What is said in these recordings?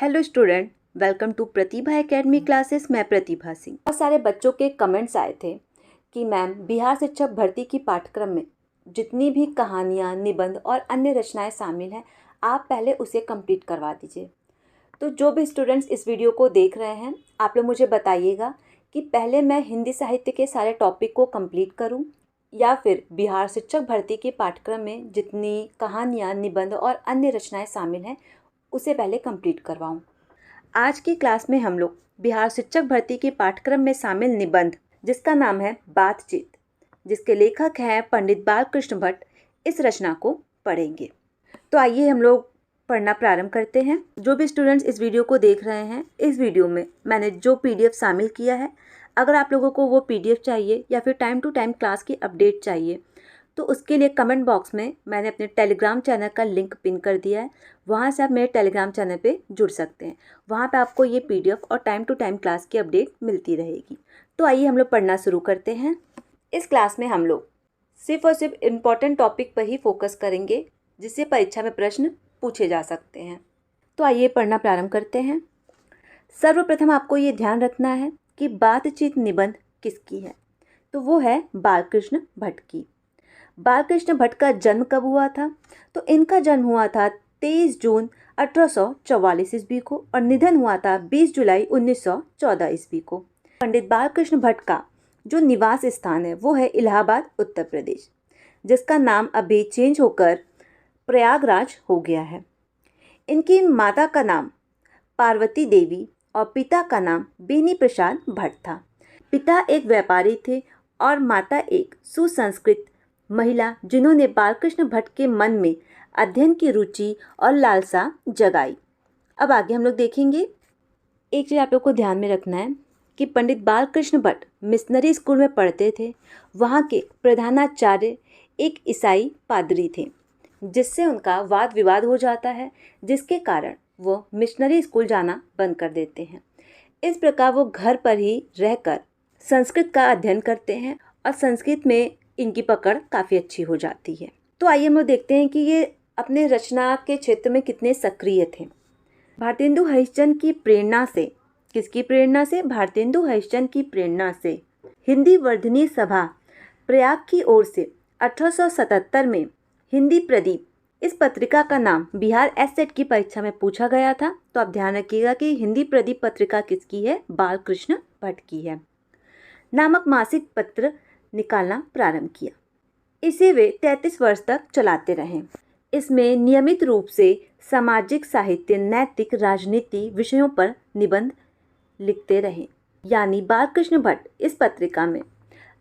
Hello student, welcome to Pratibha academy classes. मैं प्रतिभा सिंह। बहुत सारे बच्चों के कमेंट्स आए थे कि मैम बिहार शिक्षक भर्ती की पाठ्यक्रम में जितनी भी कहानियाँ, निबंध और अन्य रचनाएं शामिल हैं, आप पहले उसे कंप्लीट करवा दीजिए। तो जो भी स्टूडेंट्स इस वीडियो को देख रहे हैं, आप लोग मुझे बताइएगा कि पहले मैं हिंदी साहित्य के सारे टॉपिक को कंप्लीट करूँ या फिर बिहार शिक्षक भर्ती के पाठ्यक्रम में जितनी कहानियाँ, निबंध और अन्य रचनाएं शामिल हैं उसे पहले कंप्लीट करवाऊं। आज की क्लास में हम लोग बिहार शिक्षक भर्ती के पाठ्यक्रम में शामिल निबंध, जिसका नाम है बातचीत, जिसके लेखक हैं पंडित बालकृष्ण भट्ट, इस रचना को पढ़ेंगे। तो आइए हम लोग पढ़ना प्रारंभ करते हैं। जो भी स्टूडेंट्स इस वीडियो को देख रहे हैं, इस वीडियो में मैंने जो PDF शामिल किया है, अगर आप लोगों को वो PDF चाहिए या फिर टाइम टू टाइम क्लास की अपडेट चाहिए तो उसके लिए कमेंट बॉक्स में मैंने अपने टेलीग्राम चैनल का लिंक पिन कर दिया है। वहाँ से आप मेरे टेलीग्राम चैनल पे जुड़ सकते हैं। वहाँ पे आपको ये PDF और टाइम टू टाइम क्लास की अपडेट मिलती रहेगी। तो आइए हम लोग पढ़ना शुरू करते हैं। इस क्लास में हम लोग सिर्फ और सिर्फ इम्पॉर्टेंट टॉपिक पर ही फोकस करेंगे, जिससे परीक्षा में प्रश्न पूछे जा सकते हैं। तो आइए पढ़ना प्रारंभ करते हैं। सर्वप्रथम आपको ये ध्यान रखना है कि बातचीत निबंध किसकी है, तो वो है बालकृष्ण भट्ट की। बालकृष्ण भट्ट का जन्म कब हुआ था? तो इनका जन्म हुआ था 23 जून 1844 ईस्वी को और निधन हुआ था 20 जुलाई 1914 ईस्वी को। पंडित बालकृष्ण भट्ट का जो निवास स्थान है वो है इलाहाबाद, उत्तर प्रदेश, जिसका नाम अभी चेंज होकर प्रयागराज हो गया है। इनकी माता का नाम पार्वती देवी और पिता का नाम बेनी प्रसाद भट्ट था। पिता एक व्यापारी थे और माता एक सुसंस्कृत महिला, जिन्होंने बालकृष्ण भट्ट के मन में अध्ययन की रुचि और लालसा जगाई। अब आगे हम लोग देखेंगे। एक चीज़ आप लोग को ध्यान में रखना है कि पंडित बालकृष्ण भट्ट मिशनरी स्कूल में पढ़ते थे। वहाँ के प्रधानाचार्य एक ईसाई पादरी थे, जिससे उनका वाद विवाद हो जाता है, जिसके कारण वो मिशनरी स्कूल जाना बंद कर देते हैं। इस प्रकार वो घर पर ही रहकर संस्कृत का अध्ययन करते हैं और संस्कृत में इनकी पकड़ काफ़ी अच्छी हो जाती है। तो आइए हम लोग देखते हैं कि ये अपने रचना के क्षेत्र में कितने सक्रिय थे। भारतेंदु हरिश्चंद्र की प्रेरणा से, किसकी प्रेरणा से? भारतेंदु हरिश्चंद्र की प्रेरणा से हिंदी वर्धनी सभा प्रयाग की ओर से 1877 में हिंदी प्रदीप, इस पत्रिका का नाम बिहार एससेट की परीक्षा में पूछा गया था। तो आप ध्यान रखिएगा कि हिंदी प्रदीप पत्रिका किसकी है? बालकृष्ण भट्ट की है। नामक मासिक पत्र निकालना प्रारंभ किया। इसे वे 33 वर्ष तक चलाते रहे। इसमें नियमित रूप से सामाजिक, साहित्य, नैतिक, राजनीति विषयों पर निबंध लिखते रहे। यानी बालकृष्ण भट्ट इस पत्रिका में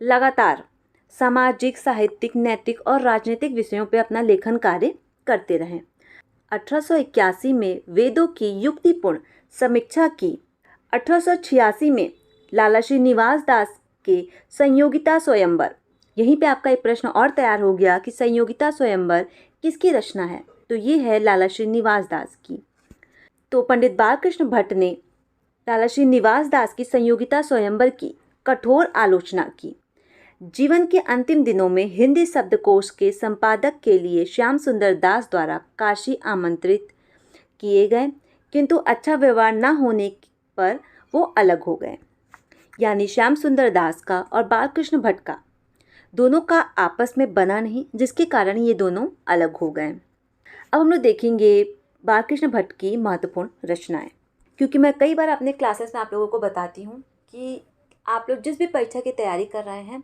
लगातार सामाजिक, साहित्यिक, नैतिक और राजनीतिक विषयों पर अपना लेखन कार्य करते रहे। 1881 में वेदों की युक्तिपूर्ण समीक्षा की। 1886 में लाला श्रीनिवास दास के संयोगिता स्वयंवर, यहीं पे आपका एक प्रश्न और तैयार हो गया कि संयोगिता स्वयंवर किसकी रचना है? तो ये है लाला श्रीनिवास दास की। तो पंडित बालकृष्ण भट्ट ने लाला श्रीनिवास दास की संयोगिता स्वयंवर की कठोर आलोचना की। जीवन के अंतिम दिनों में हिंदी शब्दकोश के संपादक के लिए श्याम सुंदर दास द्वारा काशी आमंत्रित किए गए, किंतु अच्छा व्यवहार न होने पर वो अलग हो गए। यानी श्याम सुंदर दास का और बालकृष्ण भट्ट का दोनों का आपस में बना नहीं, जिसके कारण ये दोनों अलग हो गए। अब हम लोग देखेंगे बालकृष्ण भट्ट की महत्वपूर्ण रचनाएं, क्योंकि मैं कई बार अपने क्लासेस में आप लोगों को बताती हूँ कि आप लोग जिस भी परीक्षा की तैयारी कर रहे हैं,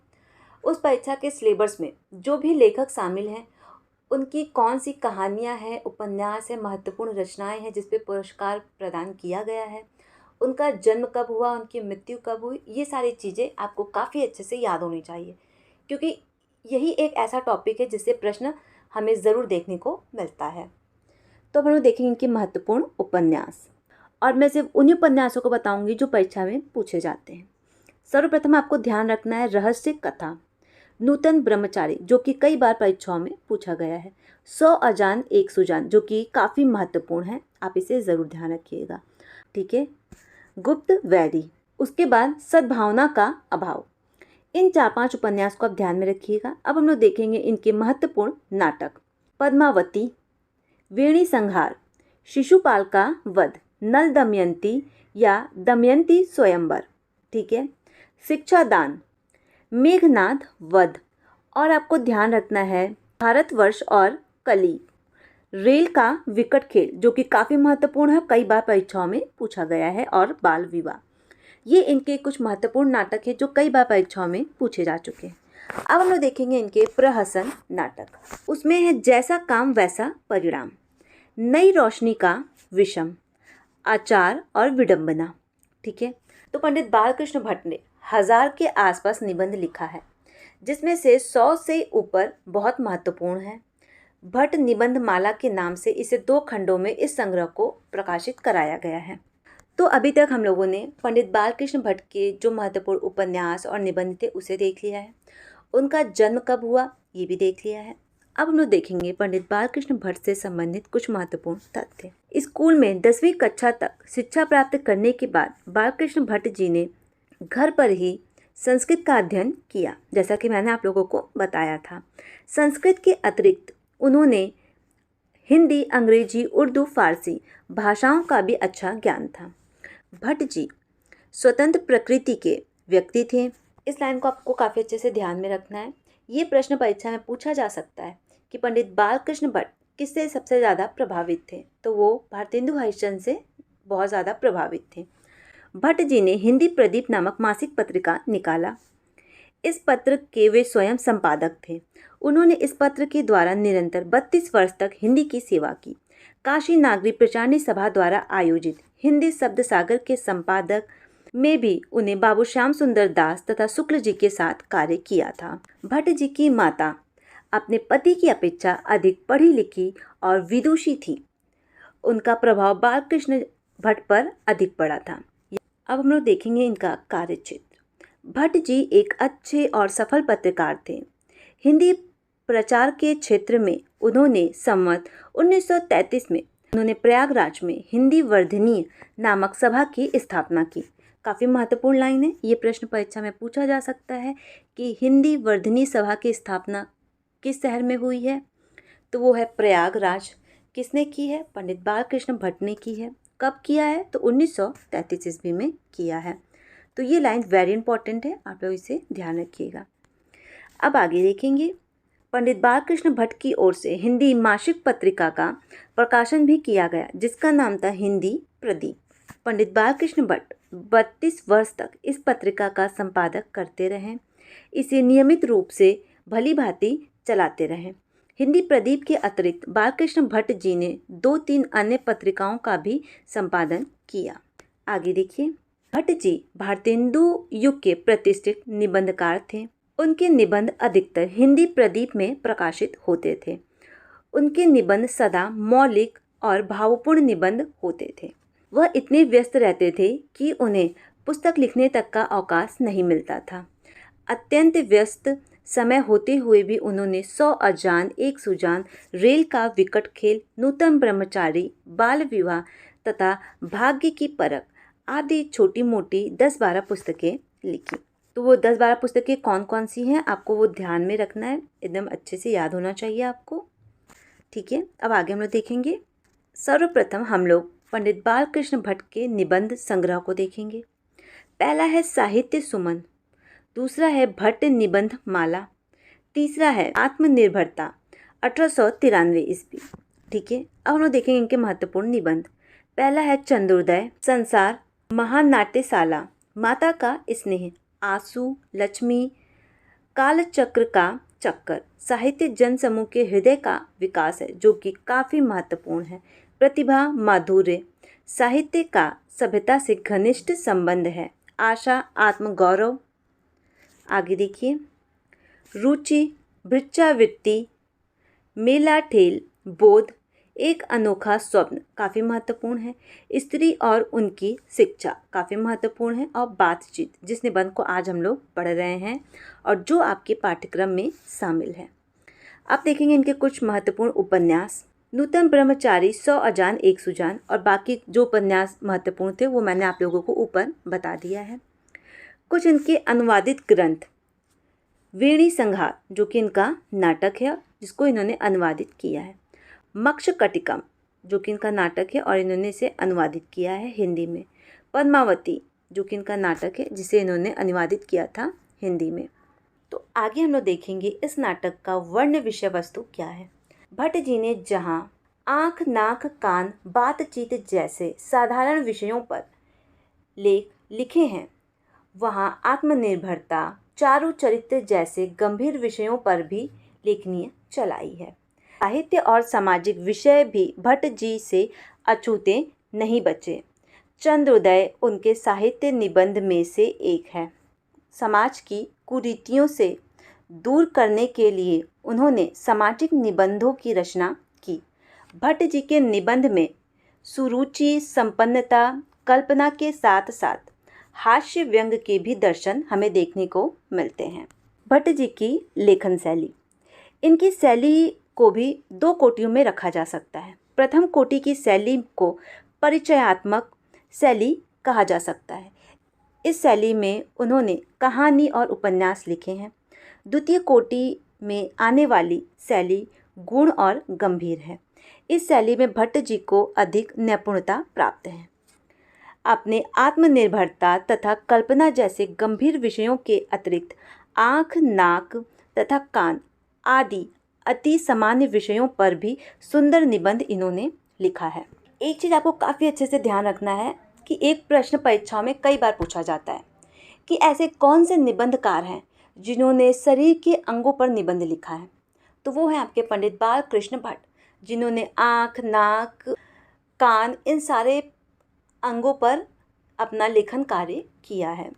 उस परीक्षा के सिलेबस में जो भी लेखक शामिल हैं, उनकी कौन सी कहानियाँ हैं, उपन्यास है, महत्वपूर्ण रचनाएँ हैं जिस पे पुरस्कार प्रदान किया गया है, उनका जन्म कब हुआ, उनकी मृत्यु कब हुई, ये सारी चीज़ें आपको काफ़ी अच्छे से याद होनी चाहिए, क्योंकि यही एक ऐसा टॉपिक है जिससे प्रश्न हमें ज़रूर देखने को मिलता है। तो हम लोग देखेंगे इनके महत्वपूर्ण उपन्यास, और मैं सिर्फ उन्हीं उपन्यासों को बताऊंगी जो परीक्षा में पूछे जाते हैं। सर्वप्रथम आपको ध्यान रखना है रहस्य कथा नूतन ब्रह्मचारी, जो कि कई बार परीक्षाओं में पूछा गया है। 100 अजान एक सुजान, जो कि काफ़ी महत्वपूर्ण है, आप इसे ज़रूर ध्यान रखिएगा। ठीक है। गुप्त वैरी, उसके बाद सद्भावना का अभाव। इन 4-5 उपन्यास को आप ध्यान में रखिएगा। अब हम लोग देखेंगे इनके महत्वपूर्ण नाटक। पद्मावती, वेणी संहार, शिशुपाल का वध, नल दमयंती या दमयंती स्वयंवर, ठीक है। शिक्षादान, मेघनाद वध, और आपको ध्यान रखना है भारतवर्ष और कली, रेल का विकट खेल जो कि काफ़ी महत्वपूर्ण है, कई बार परीक्षाओं में पूछा गया है, और बाल विवाह। ये इनके कुछ महत्वपूर्ण नाटक है जो कई बार परीक्षाओं में पूछे जा चुके हैं। अब हम लोग देखेंगे इनके प्रहसन नाटक। उसमें है जैसा काम वैसा परिणाम, नई रोशनी का विषम, आचार और विडंबना, ठीक है। तो पंडित बालकृष्ण भट्ट ने 1000 के आसपास निबंध लिखा है, जिसमें से 100 से ऊपर बहुत महत्वपूर्ण है। भट्ट निबंध माला के नाम से इसे 2 खंडों में इस संग्रह को प्रकाशित कराया गया है। तो अभी तक हम लोगों ने पंडित बालकृष्ण भट्ट के जो महत्वपूर्ण उपन्यास और निबंध थे उसे देख लिया है, उनका जन्म कब हुआ ये भी देख लिया है। अब हम लोग देखेंगे पंडित बालकृष्ण भट्ट से संबंधित कुछ महत्वपूर्ण तथ्य। स्कूल में 10वीं कक्षा तक शिक्षा प्राप्त करने के बाद बालकृष्ण भट्ट जी ने घर पर ही संस्कृत का अध्ययन किया, जैसा कि मैंने आप लोगों को बताया था। संस्कृत के अतिरिक्त उन्होंने हिंदी, अंग्रेजी, उर्दू, फारसी भाषाओं का भी अच्छा ज्ञान था। भट्ट जी स्वतंत्र प्रकृति के व्यक्ति थे। इस लाइन को आपको काफ़ी अच्छे से ध्यान में रखना है। ये प्रश्न परीक्षा में पूछा जा सकता है कि पंडित बालकृष्ण भट्ट किससे सबसे ज़्यादा प्रभावित थे, तो वो भारतेंदु हरिश्चंद्र से बहुत ज़्यादा प्रभावित थे। भट्ट जी ने हिंदी प्रदीप नामक मासिक पत्रिका निकाला। इस पत्र के वे स्वयं संपादक थे। उन्होंने इस पत्र के द्वारा निरंतर 32 वर्ष तक हिंदी की सेवा की। काशी नागरी प्रचारणी सभा द्वारा आयोजित हिंदी शब्द सागर के संपादक में भी उन्हें बाबू श्याम सुंदर दास तथा शुक्ल जी के साथ कार्य किया था। भट्ट जी की माता अपने पति की अपेक्षा अधिक पढ़ी लिखी और विदुषी थी। उनका प्रभाव बालकृष्ण भट्ट पर अधिक पड़ा था। अब हम लोग देखेंगे इनका कार्यक्षेत्र। भट्ट जी एक अच्छे और सफल पत्रकार थे। हिंदी प्रचार के क्षेत्र में उन्होंने संवत 1933 में उन्होंने प्रयागराज में हिंदी वर्धिनी नामक सभा की स्थापना की। काफ़ी महत्वपूर्ण लाइन है, ये प्रश्न परीक्षा में पूछा जा सकता है कि हिंदी वर्धिनी सभा की स्थापना किस शहर में हुई है, तो वो है प्रयागराज। किसने की है? पंडित बालकृष्ण भट्ट ने की है। कब किया है? तो 1933 ईस्वी में किया है। तो ये लाइन वेरी इंपॉर्टेंट है, आप लोग इसे ध्यान रखिएगा। अब आगे देखेंगे, पंडित बालकृष्ण भट्ट की ओर से हिंदी मासिक पत्रिका का प्रकाशन भी किया गया, जिसका नाम था हिंदी प्रदीप। पंडित बालकृष्ण भट्ट 32 वर्ष तक इस पत्रिका का संपादक करते रहे। इसे नियमित रूप से भली भांति चलाते रहे। हिंदी प्रदीप के अतिरिक्त बालकृष्ण भट्ट जी ने 2-3 अन्य पत्रिकाओं का भी संपादन किया। आगे देखिए, भट्ट जी भारतेंदु युग के प्रतिष्ठित निबंधकार थे। उनके निबंध अधिकतर हिंदी प्रदीप में प्रकाशित होते थे। उनके निबंध सदा मौलिक और भावपूर्ण निबंध होते थे। वह इतने व्यस्त रहते थे कि उन्हें पुस्तक लिखने तक का अवकाश नहीं मिलता था। अत्यंत व्यस्त समय होते हुए भी उन्होंने 100 अजान, 1 सुजान, रेल का विकट खेल, नूतन ब्रह्मचारी, बाल विवाह तथा भाग्य की परख आदि छोटी मोटी 10-12 पुस्तकें लिखी। तो वो 10-12 पुस्तकें कौन कौन सी हैं आपको वो ध्यान में रखना है, एकदम अच्छे से याद होना चाहिए आपको, ठीक है। अब आगे हम लोग देखेंगे। सर्वप्रथम हम लोग पंडित बालकृष्ण भट्ट के निबंध संग्रह को देखेंगे। पहला है साहित्य सुमन, दूसरा है भट्ट निबंध माला, तीसरा है आत्मनिर्भरता 1893 ईस्वी, ठीक है। अब हम लोग देखेंगे इनके महत्वपूर्ण निबंध। पहला है चंद्रोदय, संसार, महानाट्यशाला, माता का स्नेह, आंसू, लक्ष्मी, कालचक्र का चक्कर, साहित्य जन समूह के हृदय का विकास है जो कि काफ़ी महत्वपूर्ण है, प्रतिभा, माधुर्य, साहित्य का सभ्यता से घनिष्ठ संबंध है, आशा, आत्मगौरव। आगे देखिए, रुचि, भिक्षावृत्ति, मेला ठेल, बोध, एक अनोखा स्वप्न, काफ़ी महत्वपूर्ण है, स्त्री और उनकी शिक्षा, काफ़ी महत्वपूर्ण है, और बातचीत, जिस निबंध को आज हम लोग पढ़ रहे हैं और जो आपके पाठ्यक्रम में शामिल है। आप देखेंगे इनके कुछ महत्वपूर्ण उपन्यास। नूतन ब्रह्मचारी, 100 अजान, 1 सुजान, और बाकी जो उपन्यास महत्वपूर्ण थे वो मैंने आप लोगों को ऊपर बता दिया है। कुछ इनके अनुवादित ग्रंथ, वेणी संहार जो कि इनका नाटक है जिसको इन्होंने अनुवादित किया है, मक्षकटिकम जो कि इनका नाटक है और इन्होंने इसे अनुवादित किया है हिंदी में। पद्मावती जो कि इनका नाटक है जिसे इन्होंने अनुवादित किया था हिंदी में। तो आगे हम लोग देखेंगे इस नाटक का वर्ण विषय वस्तु क्या है। भट्ट जी ने जहाँ आँख, नाक, कान, बातचीत जैसे साधारण विषयों पर लेख लिखे हैं, वहाँ आत्मनिर्भरता, चारु चरित्र जैसे गंभीर विषयों पर भी लेखनी चलाई है। साहित्य और सामाजिक विषय भी भट्ट जी से अछूते नहीं बचे। चंद्रोदय उनके साहित्य निबंध में से एक है। समाज की कुरीतियों से दूर करने के लिए उन्होंने सामाजिक निबंधों की रचना की। भट्ट जी के निबंध में सुरुचि, संपन्नता, कल्पना के साथ साथ हास्य व्यंग के भी दर्शन हमें देखने को मिलते हैं। भट्ट जी की लेखन शैली, इनकी शैली को भी दो कोटियों में रखा जा सकता है। प्रथम कोटि की शैली को परिचयात्मक शैली कहा जा सकता है। इस शैली में उन्होंने कहानी और उपन्यास लिखे हैं। द्वितीय कोटि में आने वाली शैली गुण और गंभीर है। इस शैली में भट्ट जी को अधिक निपुणता प्राप्त है। अपने आत्मनिर्भरता तथा कल्पना जैसे गंभीर विषयों के अतिरिक्त आँख, नाक तथा कान आदि अति सामान्य विषयों पर भी सुंदर निबंध इन्होंने लिखा है। एक चीज़ आपको काफ़ी अच्छे से ध्यान रखना है कि एक प्रश्न परीक्षाओं में कई बार पूछा जाता है कि ऐसे कौन से निबंधकार हैं जिन्होंने शरीर के अंगों पर निबंध लिखा है। तो वो हैं आपके पंडित बालकृष्ण भट्ट, जिन्होंने आँख, नाक, कान इन सारे अंगों पर अपना लेखन कार्य किया है।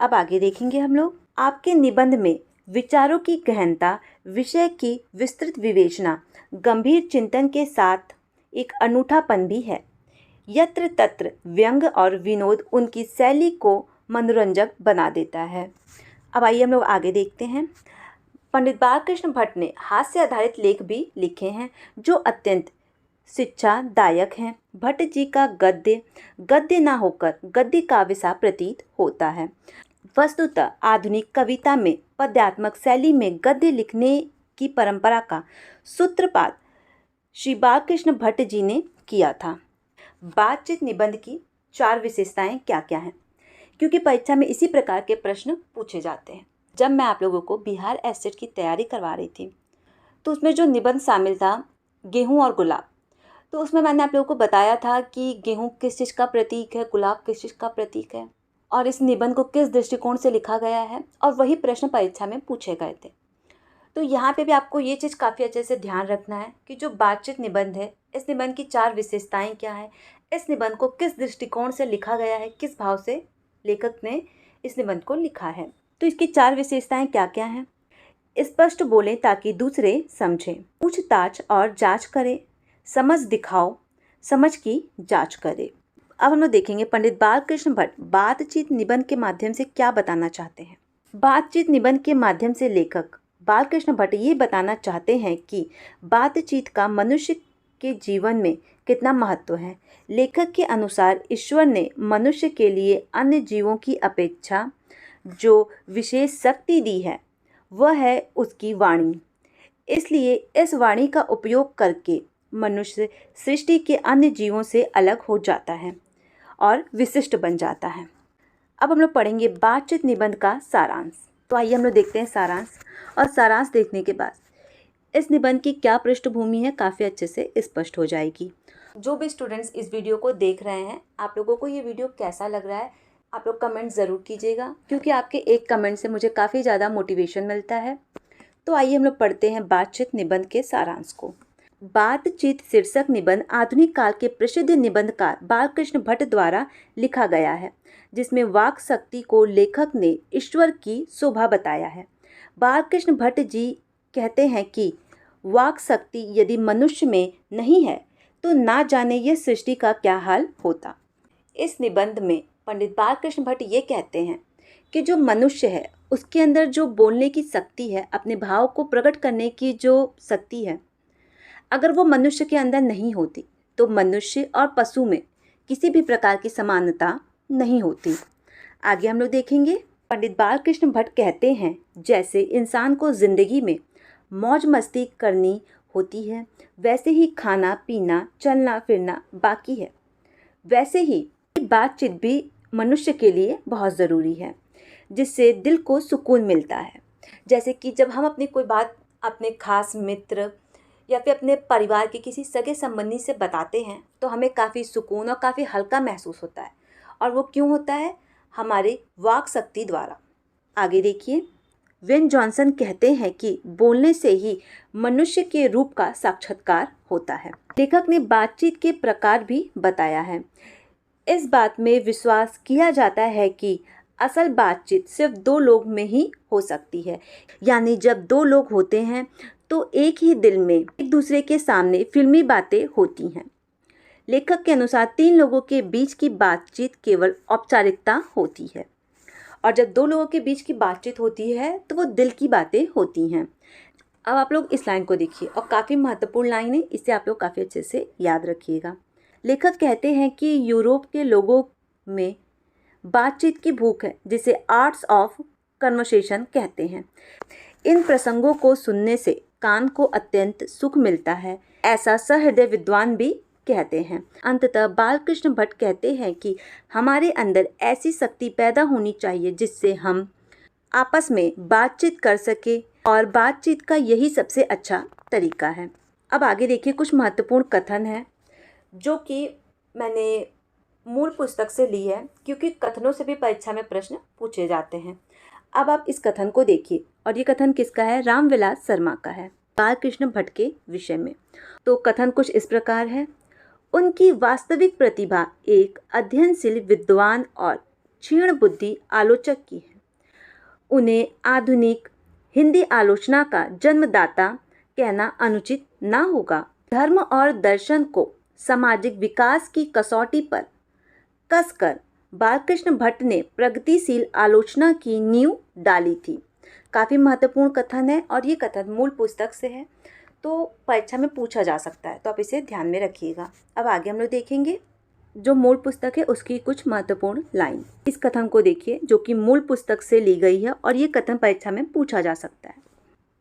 अब आगे देखेंगे हम लोग। आपके निबंध में विचारों की गहनता, विषय की विस्तृत विवेचना, गंभीर चिंतन के साथ एक अनूठापन भी है। यत्र तत्र व्यंग और विनोद उनकी शैली को मनोरंजक बना देता है। अब आइए हम लोग आगे देखते हैं। पंडित बालकृष्ण भट्ट ने हास्य आधारित लेख भी लिखे हैं जो अत्यंत शिक्षादायक हैं। भट्ट जी का गद्य गद्य ना होकर गद्य काव्य सा प्रतीत होता है। वस्तुतः आधुनिक कविता में पद्यात्मक शैली में गद्य लिखने की परंपरा का सूत्रपात श्री बालकृष्ण भट्ट जी ने किया था। बातचीत निबंध की 4 विशेषताएं क्या क्या हैं, क्योंकि परीक्षा में इसी प्रकार के प्रश्न पूछे जाते हैं। जब मैं आप लोगों को बिहार एससेट की तैयारी करवा रही थी तो उसमें जो निबंध शामिल था गेहूं और गुलाब, तो उसमें मैंने आप लोगों को बताया था कि गेहूं किस चीज़ का प्रतीक है, गुलाब किस चीज़ का प्रतीक है और इस निबंध को किस दृष्टिकोण से लिखा गया है, और वही प्रश्न परीक्षा में पूछे गए थे। तो यहाँ पे भी आपको ये चीज़ काफ़ी अच्छे से ध्यान रखना है कि जो बातचीत निबंध है, इस निबंध की 4 विशेषताएं क्या है, इस निबंध को किस दृष्टिकोण से लिखा गया है, किस भाव से लेखक ने इस निबंध को लिखा है। तो इसकी 4 विशेषताएं क्या क्या हैं। स्पष्ट बोलें ताकि दूसरे समझें, पूछताछ और जांच करें, समझ दिखाओ, समझ की जांच करें। अब हम लोग देखेंगे पंडित बालकृष्ण भट्ट बातचीत निबंध के माध्यम से क्या बताना चाहते हैं। बातचीत निबंध के माध्यम से लेखक बालकृष्ण भट्ट ये बताना चाहते हैं कि बातचीत का मनुष्य के जीवन में कितना महत्व है। लेखक के अनुसार ईश्वर ने मनुष्य के लिए अन्य जीवों की अपेक्षा जो विशेष शक्ति दी है वह है उसकी वाणी। इसलिए इस वाणी का उपयोग करके मनुष्य सृष्टि के अन्य जीवों से अलग हो जाता है और विशिष्ट बन जाता है। अब हम लोग पढ़ेंगे बातचीत निबंध का सारांश। तो आइए हम लोग देखते हैं सारांश, और सारांश देखने के बाद इस निबंध की क्या पृष्ठभूमि है काफ़ी अच्छे से स्पष्ट हो जाएगी। जो भी स्टूडेंट्स इस वीडियो को देख रहे हैं, आप लोगों को ये वीडियो कैसा लग रहा है आप लोग कमेंट ज़रूर कीजिएगा, क्योंकि आपके एक कमेंट से मुझे काफ़ी ज़्यादा मोटिवेशन मिलता है। तो आइए हम लोग पढ़ते हैं बातचीत निबंध के सारांश को। बातचीत शीर्षक निबंध आधुनिक काल के प्रसिद्ध निबंधकार बालकृष्ण भट्ट द्वारा लिखा गया है, जिसमें वाक शक्ति को लेखक ने ईश्वर की शोभा बताया है। बालकृष्ण भट्ट जी कहते हैं कि वाक शक्ति यदि मनुष्य में नहीं है तो ना जाने यह सृष्टि का क्या हाल होता। इस निबंध में पंडित बालकृष्ण भट्ट ये कहते हैं कि जो मनुष्य है उसके अंदर जो बोलने की शक्ति है, अपने भाव को प्रकट करने की जो शक्ति है, अगर वो मनुष्य के अंदर नहीं होती तो मनुष्य और पशु में किसी भी प्रकार की समानता नहीं होती। आगे हम लोग देखेंगे। पंडित बालकृष्ण भट्ट कहते हैं जैसे इंसान को ज़िंदगी में मौज मस्ती करनी होती है, वैसे ही खाना पीना चलना फिरना बाकी है। वैसे ही बातचीत भी मनुष्य के लिए बहुत ज़रूरी है, जिससे दिल को सुकून मिलता है। जैसे कि जब हम अपनी कोई बात अपने खास मित्र या फिर अपने परिवार के किसी सगे संबंधी से बताते हैं तो हमें काफ़ी सुकून और काफ़ी हल्का महसूस होता है। और वो क्यों होता है? हमारी वाक शक्ति द्वारा। आगे देखिए, वेन जॉनसन कहते हैं कि बोलने से ही मनुष्य के रूप का साक्षात्कार होता है। लेखक ने बातचीत के प्रकार भी बताया है। इस बात में विश्वास किया जाता है कि असल बातचीत सिर्फ दो लोग में ही हो सकती है, यानी जब दो लोग होते हैं तो एक ही दिल में एक दूसरे के सामने फिल्मी बातें होती हैं। लेखक के अनुसार तीन लोगों के बीच की बातचीत केवल औपचारिकता होती है, और जब दो लोगों के बीच की बातचीत होती है तो वो दिल की बातें होती हैं। अब आप लोग इस लाइन को देखिए, और काफ़ी महत्वपूर्ण लाइन है, इसे आप लोग काफ़ी अच्छे से याद रखिएगा। लेखक कहते हैं कि यूरोप के लोगों में बातचीत की भूख है, जिसे आर्ट्स ऑफ कन्वर्सेशन कहते हैं। इन प्रसंगों को सुनने से कान को अत्यंत सुख मिलता है, ऐसा सहृदय विद्वान भी कहते हैं। अंततः बालकृष्ण भट्ट कहते हैं कि हमारे अंदर ऐसी शक्ति पैदा होनी चाहिए जिससे हम आपस में बातचीत कर सके, और बातचीत का यही सबसे अच्छा तरीका है। अब आगे देखिए, कुछ महत्वपूर्ण कथन है जो कि मैंने मूल पुस्तक से ली है, क्योंकि कथनों से भी परीक्षा में प्रश्न पूछे जाते हैं। अब आप इस कथन को देखिए, और ये कथन किसका है? रामविलास शर्मा का है, बालकृष्ण भट्ट के विषय में। तो कथन कुछ इस प्रकार है: उनकी वास्तविक प्रतिभा एक अध्ययनशील विद्वान और क्षीण बुद्धि आलोचक की है। उन्हें आधुनिक हिंदी आलोचना का जन्मदाता कहना अनुचित ना होगा। धर्म और दर्शन को सामाजिक विकास की कसौटी पर कसकर बालकृष्ण भट्ट ने प्रगतिशील आलोचना की नींव डाली थी। काफ़ी महत्वपूर्ण कथन है, और ये कथन मूल पुस्तक से है, तो परीक्षा में पूछा जा सकता है, तो आप इसे ध्यान में रखिएगा। अब आगे हम लोग देखेंगे जो मूल पुस्तक है उसकी कुछ महत्वपूर्ण लाइन। इस कथन को देखिए जो कि मूल पुस्तक से ली गई है, और ये कथन परीक्षा में पूछा जा सकता है।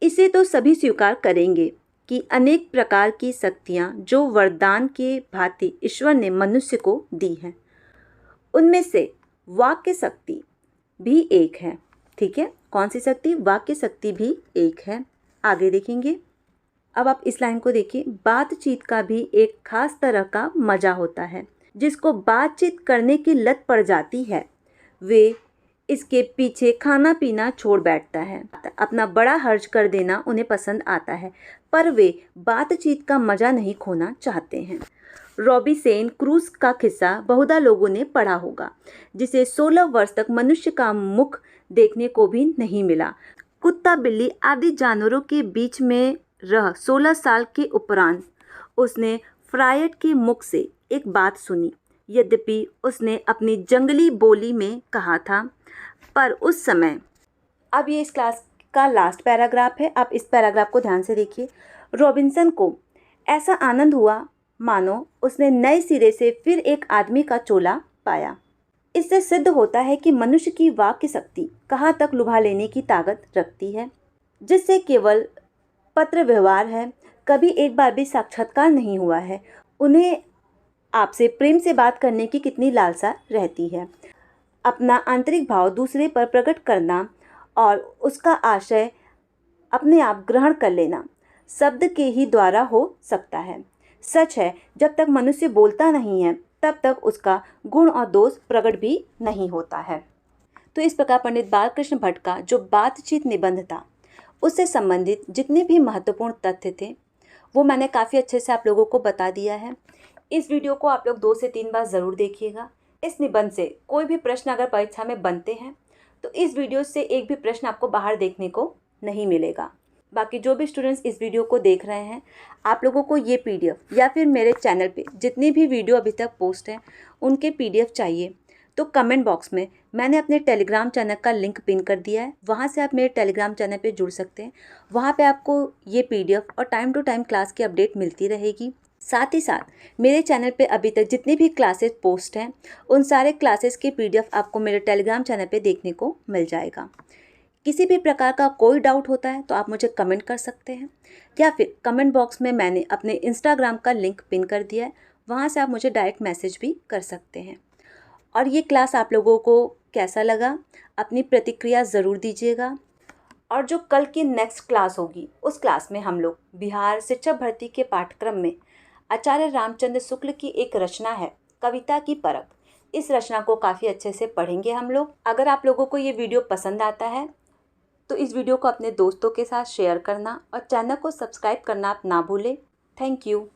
इसे तो सभी स्वीकार करेंगे कि अनेक प्रकार की शक्तियाँ जो वरदान के भांति ईश्वर ने मनुष्य को दी हैं, उनमें से वाक्य शक्ति भी एक है। ठीक है, कौन सी शक्ति? वाक्य शक्ति भी एक है। आगे देखेंगे। अब आप इस लाइन को देखिए, बातचीत का भी एक खास तरह का मजा होता है। जिसको बातचीत करने की लत पड़ जाती है वे इसके पीछे खाना पीना छोड़ बैठता है। अपना बड़ा खर्च कर देना उन्हें पसंद आता है, पर वे बातचीत का मजा नहीं खोना चाहते हैं। रॉबिन्सन क्रूज का किस्सा बहुधा लोगों ने पढ़ा होगा, जिसे 16 वर्ष तक मनुष्य का मुख देखने को भी नहीं मिला। कुत्ता बिल्ली आदि जानवरों के बीच में रह 16 साल के उपरांत उसने फ्रायड के मुख से एक बात सुनी। यद्यपि उसने अपनी जंगली बोली में कहा था, पर उस समय। अब ये इस क्लास का लास्ट पैराग्राफ है, आप इस पैराग्राफ को ध्यान से देखिए। रॉबिन्सन को ऐसा आनंद हुआ मानो उसने नए सिरे से फिर एक आदमी का चोला पाया। इससे सिद्ध होता है कि मनुष्य की वाक्य शक्ति कहाँ तक लुभा लेने की ताकत रखती है, जिससे केवल पत्र व्यवहार है, कभी एक बार भी साक्षात्कार नहीं हुआ है। उन्हें आपसे प्रेम से बात करने की कितनी लालसा रहती है। अपना आंतरिक भाव दूसरे पर प्रकट करना और उसका आशय अपने आप ग्रहण कर लेना शब्द के ही द्वारा हो सकता है। सच है, जब तक मनुष्य बोलता नहीं है तब तक उसका गुण और दोष प्रकट भी नहीं होता है। तो इस प्रकार पंडित बालकृष्ण भट्ट का जो बातचीत निबंध था उससे संबंधित जितने भी महत्वपूर्ण तथ्य थे वो मैंने काफ़ी अच्छे से आप लोगों को बता दिया है। इस वीडियो को आप लोग 2 से 3 बार ज़रूर देखिएगा। इस निबंध से कोई भी प्रश्न अगर परीक्षा में बनते हैं तो इस वीडियो से एक भी प्रश्न आपको बाहर देखने को नहीं मिलेगा। बाकी जो भी स्टूडेंट्स इस वीडियो को देख रहे हैं, आप लोगों को ये PDF या फिर मेरे चैनल पे जितनी भी वीडियो अभी तक पोस्ट हैं उनके PDF चाहिए तो कमेंट बॉक्स में मैंने अपने टेलीग्राम चैनल का लिंक पिन कर दिया है, वहाँ से आप मेरे टेलीग्राम चैनल पे जुड़ सकते हैं। वहाँ पे आपको ये PDF और टाइम टू टाइम क्लास की अपडेट मिलती रहेगी। साथ ही साथ मेरे चैनल पे अभी तक जितनी भी क्लासेस पोस्ट हैं उन सारे क्लासेस के PDF आपको मेरे टेलीग्राम चैनल पे देखने को मिल जाएगा। किसी भी प्रकार का कोई डाउट होता है तो आप मुझे कमेंट कर सकते हैं, या फिर कमेंट बॉक्स में मैंने अपने इंस्टाग्राम का लिंक पिन कर दिया है, वहाँ से आप मुझे डायरेक्ट मैसेज भी कर सकते हैं। और ये क्लास आप लोगों को कैसा लगा, अपनी प्रतिक्रिया ज़रूर दीजिएगा। और जो कल की नेक्स्ट क्लास होगी, उस क्लास में हम लोग बिहार शिक्षक भर्ती के पाठ्यक्रम में आचार्य रामचंद्र शुक्ल की एक रचना है कविता की परख, इस रचना को काफ़ी अच्छे से पढ़ेंगे हम लोग। अगर आप लोगों को ये वीडियो पसंद आता है तो इस वीडियो को अपने दोस्तों के साथ शेयर करना और चैनल को सब्सक्राइब करना आप ना भूलें। Thank you.